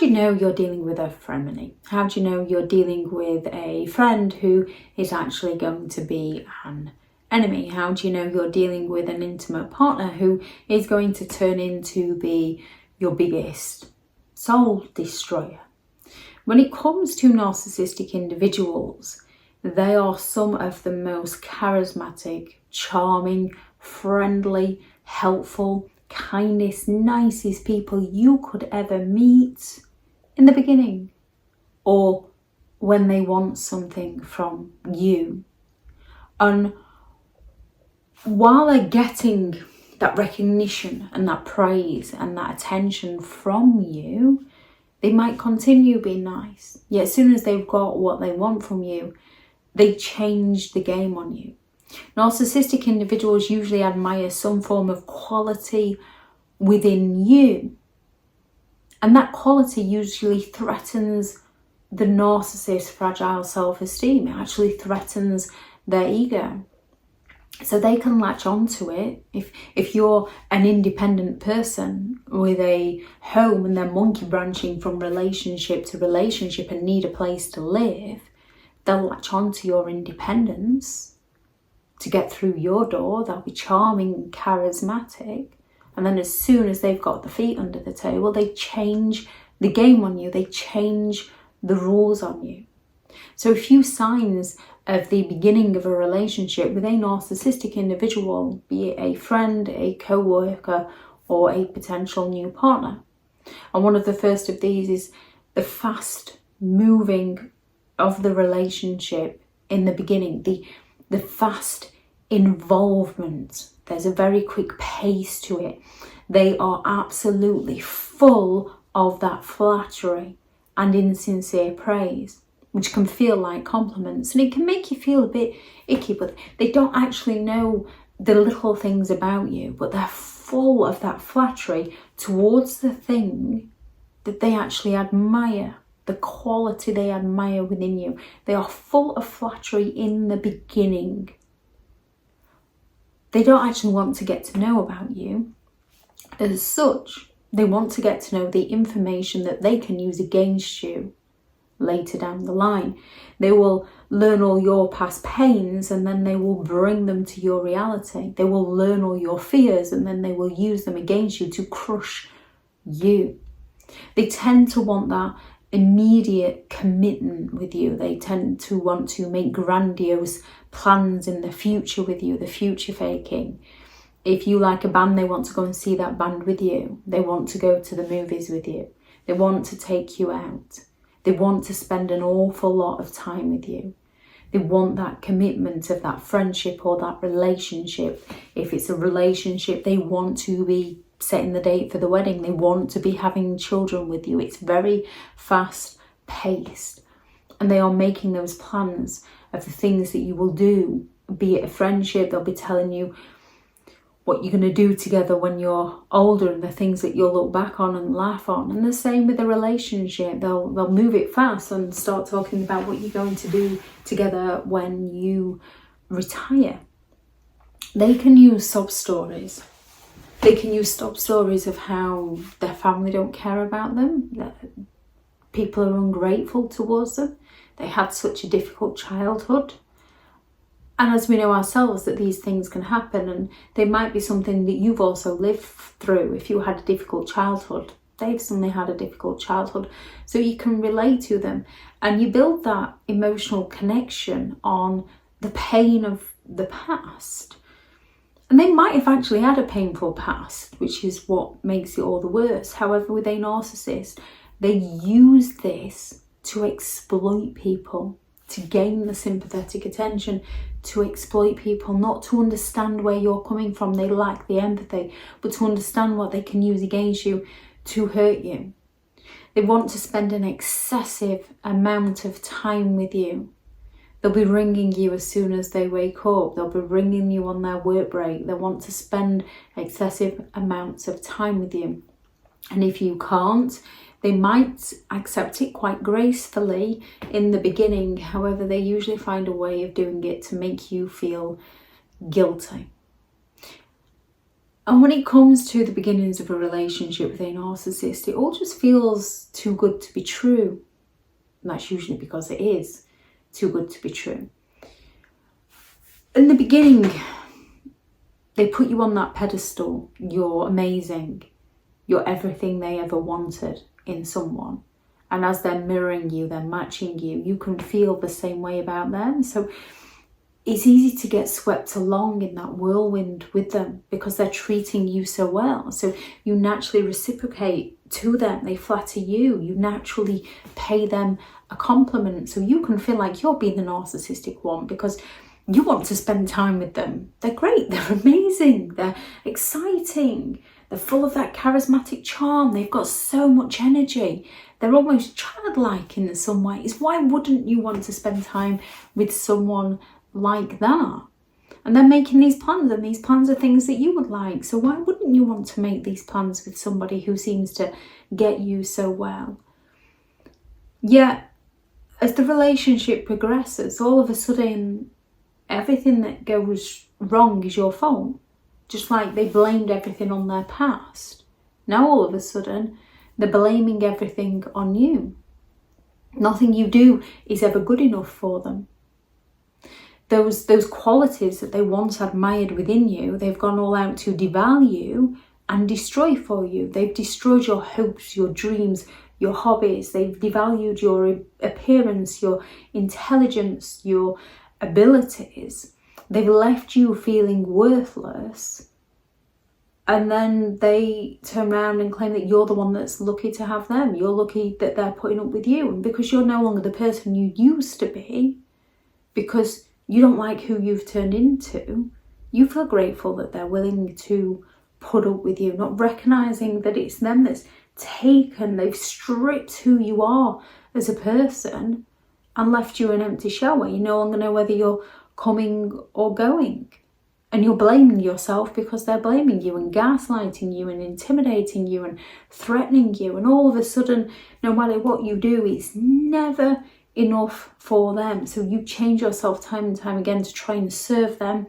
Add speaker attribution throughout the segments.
Speaker 1: do you know you're dealing with a frenemy? How do you know you're dealing with a friend who is actually going to be an enemy? How do you know you're dealing with an intimate partner who is going to turn into be your biggest soul destroyer? When it comes to narcissistic individuals, they are some of the most charismatic, charming, friendly, helpful, kindest, nicest people you could ever meet in the beginning, or when they want something from you. And while they're getting that recognition and that praise and that attention from you, they might continue being nice. Yet as soon as they've got what they want from you, they change the game on you. Narcissistic individuals usually admire some form of quality within you. And that quality usually threatens the narcissist's fragile self-esteem. It actually threatens their ego. So they can latch onto it. If you're an independent person with a home and they're monkey branching from relationship to relationship and need a place to live, they'll latch onto your independence to get through your door. They'll be charming and charismatic. And then as soon as they've got the feet under the table, they change the game on you. They change the rules on you. So a few signs of the beginning of a relationship with a narcissistic individual, be it a friend, a co-worker, or a potential new partner. And one of the first of these is the fast moving of the relationship in the beginning, the fast involvement. There's a very quick pace to it. They are absolutely full of that flattery and insincere praise, which can feel like compliments, and it can make you feel a bit icky, but they don't actually know the little things about you, but they're full of that flattery towards the thing that they actually admire, the quality they admire within you. They are full of flattery in the beginning. They don't actually want to get to know about you as such. They want to get to know the information that they can use against you later down the line. They will learn all your past pains and then they will bring them to your reality. They will learn all your fears and then they will use them against you to crush you. They tend to want that immediate commitment with you. They tend to want to make grandiose plans in the future with you, the future faking. If you like a band, they want to go and see that band with you. They want to go to the movies with you. They want to take you out. They want to spend an awful lot of time with you. They want that commitment of that friendship or that relationship. If it's a relationship, they want to be setting the date for the wedding. They want to be having children with you. It's very fast paced. And they are making those plans of the things that you will do, be it a friendship. They'll be telling you what you're going to do together when you're older and the things that you'll look back on and laugh on. And the same with a relationship. They'll move it fast and start talking about what you're going to do together when you retire. They can use sob stories. They can use sob stories of how their family don't care about them, that people are ungrateful towards them. They had such a difficult childhood. And as we know ourselves that these things can happen, and they might be something that you've also lived through. If you had a difficult childhood, they've suddenly had a difficult childhood. So you can relate to them and you build that emotional connection on the pain of the past. And they might have actually had a painful past, which is what makes it all the worse. However, with a narcissist, they use this to exploit people, to gain the sympathetic attention, to exploit people, not to understand where you're coming from. They lack the empathy, but to understand what they can use against you to hurt you. They want to spend an excessive amount of time with you. They'll be ringing you as soon as they wake up. They'll be ringing you on their work break. They want to spend excessive amounts of time with you. And if you can't, they might accept it quite gracefully in the beginning. However, they usually find a way of doing it to make you feel guilty. And when it comes to the beginnings of a relationship with a narcissist, it all just feels too good to be true. And that's usually because it is too good to be true. In the beginning, they put you on that pedestal. You're amazing. You're everything they ever wanted in someone. And as they're mirroring you, they're matching you, you can feel the same way about them. So it's easy to get swept along in that whirlwind with them because they're treating you so well. So you naturally reciprocate to them. They flatter you. You naturally pay them a compliment. So you can feel like you're being the narcissistic one because you want to spend time with them. They're great. They're amazing. They're exciting. They're full of that charismatic charm. They've got so much energy. They're almost childlike in some ways. Why wouldn't you want to spend time with someone like that? And they're making these plans, and these plans are things that you would like. So why wouldn't you want to make these plans with somebody who seems to get you so well? Yet, as the relationship progresses, all of a sudden, everything that goes wrong is your fault. Just like they blamed everything on their past. Now all of a sudden, they're blaming everything on you. Nothing you do is ever good enough for them. Those qualities that they once admired within you, they've gone all out to devalue and destroy for you. They've destroyed your hopes, your dreams, your hobbies. They've devalued your appearance, your intelligence, your abilities. They've left you feeling worthless. And then they turn around and claim that you're the one that's lucky to have them. You're lucky that they're putting up with you. And because you're no longer the person you used to be, because you don't like who you've turned into, you feel grateful that they're willing to put up with you, not recognizing that it's them that's they've stripped who you are as a person and left you an empty shell where you no longer know whether you're coming or going. And you're blaming yourself because they're blaming you and gaslighting you and intimidating you and threatening you. And all of a sudden, no matter what you do, it's never enough for them. So you change yourself time and time again to try and serve them.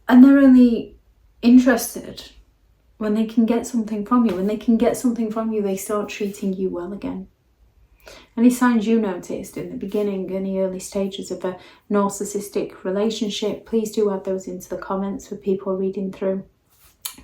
Speaker 1: And they're only interested when they can get something from you. When they can get something from you, they start treating you well again. Any signs you noticed in the beginning, any early stages of a narcissistic relationship, please do add those into the comments for people reading through.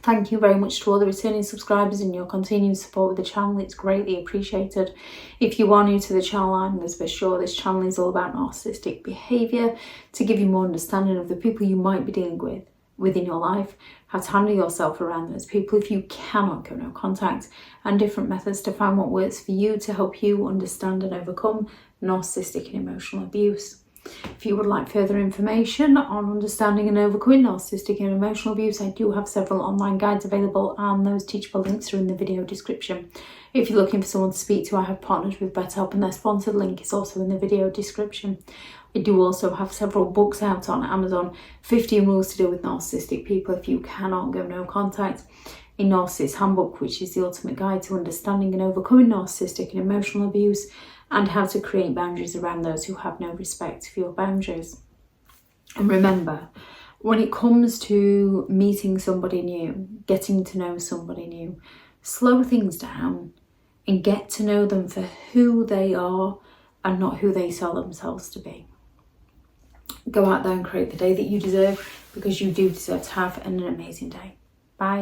Speaker 1: Thank you very much to all the returning subscribers and your continued support with the channel. It's greatly appreciated. If you are new to the channel, I'm Elizabeth Shaw. This channel is all about narcissistic behaviour to give you more understanding of the people you might be dealing with within your life, how to handle yourself around those people if you cannot go no contact, and different methods to find what works for you to help you understand and overcome narcissistic and emotional abuse. If you would like further information on understanding and overcoming narcissistic and emotional abuse, I do have several online guides available, and those teachable links are in the video description. If you're looking for someone to speak to, I have partnered with BetterHelp, and their sponsored link is also in the video description. I do also have several books out on Amazon, 15 Rules to Deal with Narcissistic People if you cannot go no contact, a Narcissists Handbook, which is the ultimate guide to understanding and overcoming narcissistic and emotional abuse, and how to create boundaries around those who have no respect for your boundaries. And remember, when it comes to meeting somebody new, getting to know somebody new, slow things down and get to know them for who they are and not who they sell themselves to be. Go out there and create the day that you deserve, because you do deserve to have an amazing day. Bye.